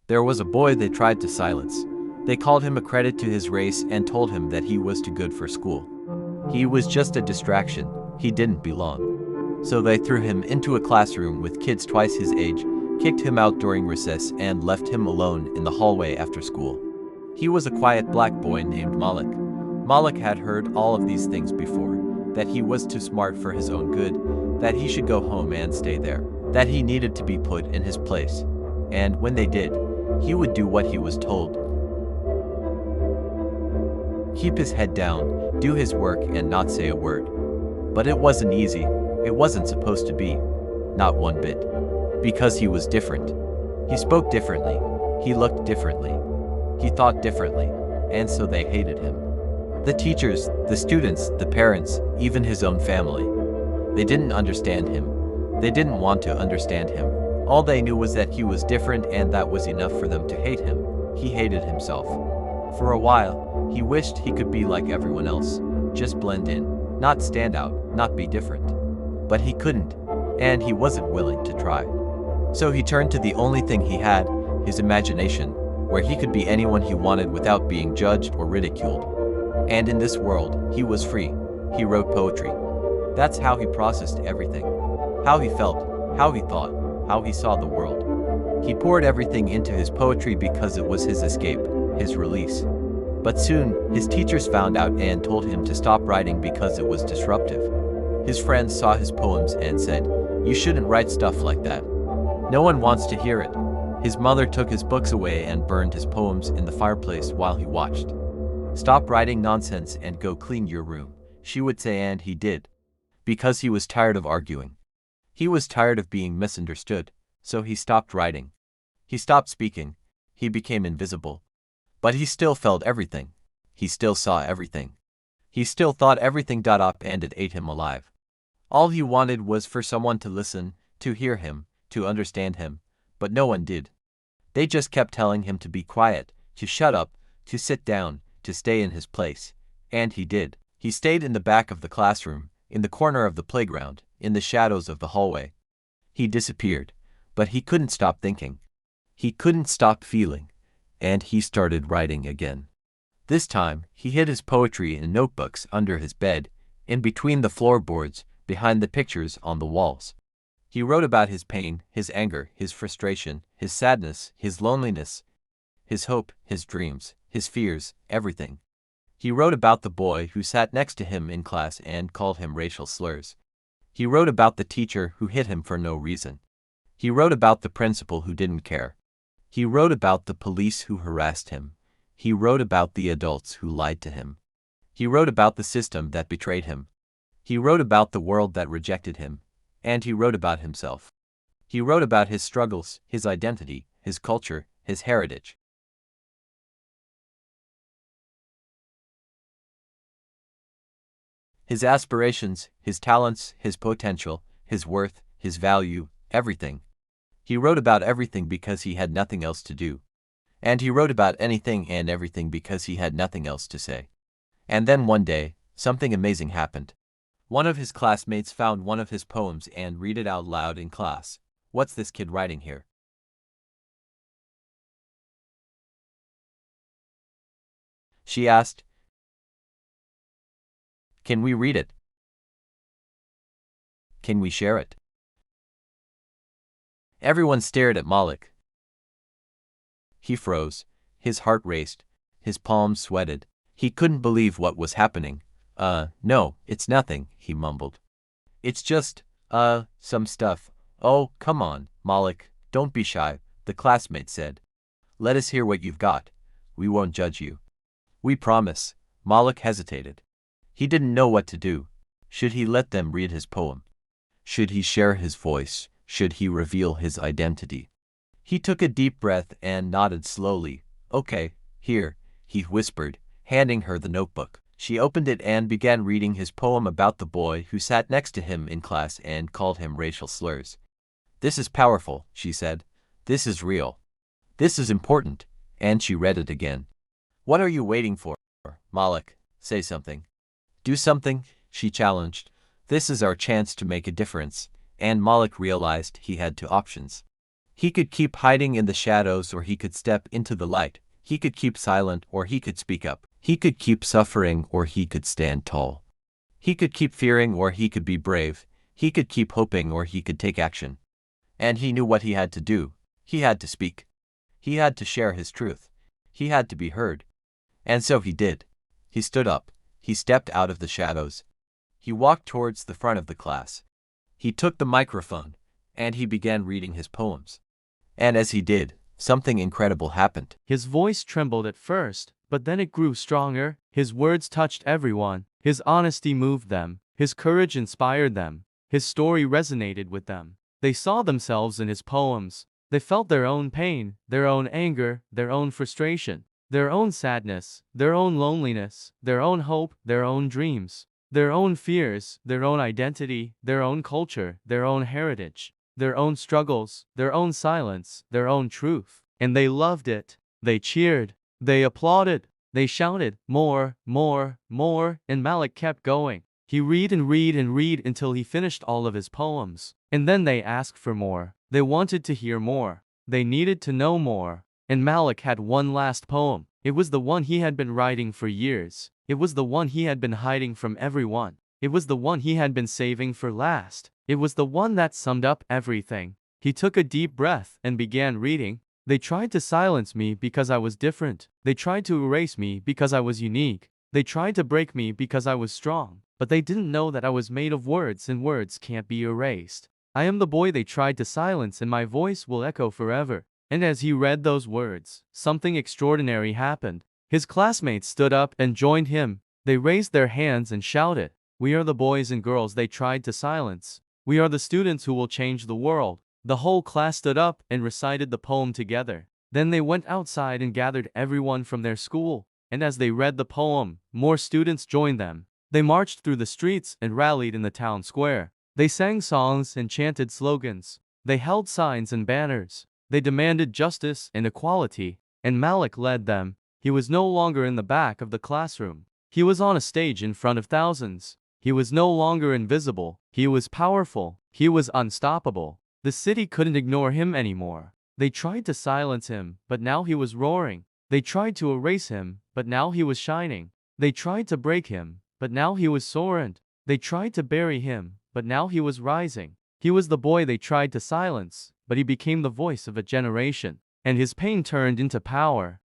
There was a boy they tried to silence. They called him a credit to his race and told him that he was too good for school. He was just a distraction. He didn't belong. So they threw him into a classroom with kids twice his age, kicked him out during recess, and left him alone in the hallway after school. He was a quiet black boy named Malik. Malik had heard all of these things before, that he was too smart for his own good, that he should go home and stay there, that he needed to be put in his place. And when they did, he would do what he was told. Keep his head down, do his work, and not say a word. But it wasn't easy. It wasn't supposed to be. Not one bit. Because he was different. He spoke differently. He looked differently. He thought differently. And so they hated him. The teachers, the students, the parents, even his own family. They didn't understand him. They didn't want to understand him. All they knew was that he was different, and that was enough for them to hate him. He hated himself. For a while, he wished he could be like everyone else. Just blend in. Not stand out, not be different. But he couldn't, and he wasn't willing to try. So he turned to the only thing he had, his imagination, where he could be anyone he wanted without being judged or ridiculed. And in this world, he was free. He wrote poetry. That's how he processed everything. How he felt, how he thought, how he saw the world. He poured everything into his poetry because it was his escape, his release. But soon, his teachers found out and told him to stop writing because it was disruptive. His friends saw his poems and said, "You shouldn't write stuff like that. No one wants to hear it." His mother took his books away and burned his poems in the fireplace while he watched. "Stop writing nonsense and go clean your room," she would say, and he did. Because he was tired of arguing. He was tired of being misunderstood, so he stopped writing. He stopped speaking. He became invisible. But he still felt everything. He still saw everything. He still thought everything. And it ate him alive. All he wanted was for someone to listen, to hear him, to understand him, but no one did. They just kept telling him to be quiet, to shut up, to sit down, to stay in his place. And he did. He stayed in the back of the classroom, in the corner of the playground, in the shadows of the hallway. He disappeared, but he couldn't stop thinking. He couldn't stop feeling, and he started writing again. This time, he hid his poetry in notebooks under his bed, in between the floorboards, behind the pictures on the walls. He wrote about his pain, his anger, his frustration, his sadness, his loneliness, his hope, his dreams, his fears, everything. He wrote about the boy who sat next to him in class and called him racial slurs. He wrote about the teacher who hit him for no reason. He wrote about the principal who didn't care. He wrote about the police who harassed him. He wrote about the adults who lied to him. He wrote about the system that betrayed him. He wrote about the world that rejected him. And he wrote about himself. He wrote about his struggles, his identity, his culture, his heritage. His aspirations, his talents, his potential, his worth, his value, everything. He wrote about everything because he had nothing else to do. And he wrote about anything and everything because he had nothing else to say. And then one day, something amazing happened. One of his classmates found one of his poems and read it out loud in class. "What's this kid writing here?" she asked. "Can we read it? Can we share it?" Everyone stared at Malik. He froze. His heart raced. His palms sweated. He couldn't believe what was happening. No, it's nothing," he mumbled. "It's just, some stuff." "Oh, come on, Malik, don't be shy," the classmate said. "Let us hear what you've got. We won't judge you. We promise." Malik hesitated. He didn't know what to do. Should he let them read his poem? Should he share his voice? Should he reveal his identity? He took a deep breath and nodded slowly. "Okay, here," he whispered, handing her the notebook. She opened it and began reading his poem about the boy who sat next to him in class and called him racial slurs. "This is powerful," she said. "This is real. This is important." And she read it again. "What are you waiting for, Malik? Say something. Do something," she challenged. "This is our chance to make a difference." And Malik realized he had two options. He could keep hiding in the shadows or he could step into the light. He could keep silent or he could speak up. He could keep suffering or he could stand tall. He could keep fearing or he could be brave. He could keep hoping or he could take action. And he knew what he had to do. He had to speak. He had to share his truth. He had to be heard. And so he did. He stood up. He stepped out of the shadows. He walked towards the front of the class. He took the microphone, and he began reading his poems. And as he did, something incredible happened. His voice trembled at first, but then it grew stronger. His words touched everyone. His honesty moved them. His courage inspired them. His story resonated with them. They saw themselves in his poems. They felt their own pain, their own anger, their own frustration, their own sadness, their own loneliness, their own hope, their own dreams, their own fears, their own identity, their own culture, their own heritage, their own struggles, their own silence, their own truth. And they loved it. They cheered. They applauded. They shouted, more, more, more, and Malik kept going. He read and read and read until he finished all of his poems. And then they asked for more. They wanted to hear more. They needed to know more. And Malik had one last poem. It was the one he had been writing for years. It was the one he had been hiding from everyone. It was the one he had been saving for last. It was the one that summed up everything. He took a deep breath and began reading. They tried to silence me because I was different. They tried to erase me because I was unique. They tried to break me because I was strong. But they didn't know that I was made of words and words can't be erased. I am the boy they tried to silence and my voice will echo forever. And as he read those words, something extraordinary happened. His classmates stood up and joined him. They raised their hands and shouted, "We are the boys and girls they tried to silence. We are the students who will change the world." The whole class stood up and recited the poem together. Then they went outside and gathered everyone from their school. And as they read the poem, more students joined them. They marched through the streets and rallied in the town square. They sang songs and chanted slogans. They held signs and banners. They demanded justice and equality. And Malik led them. He was no longer in the back of the classroom. He was on a stage in front of thousands. He was no longer invisible. He was powerful. He was unstoppable. The city couldn't ignore him anymore. They tried to silence him, but now he was roaring. They tried to erase him, but now he was shining. They tried to break him, but now he was soaring. They tried to bury him, but now he was rising. He was the boy they tried to silence, but he became the voice of a generation. And his pain turned into power.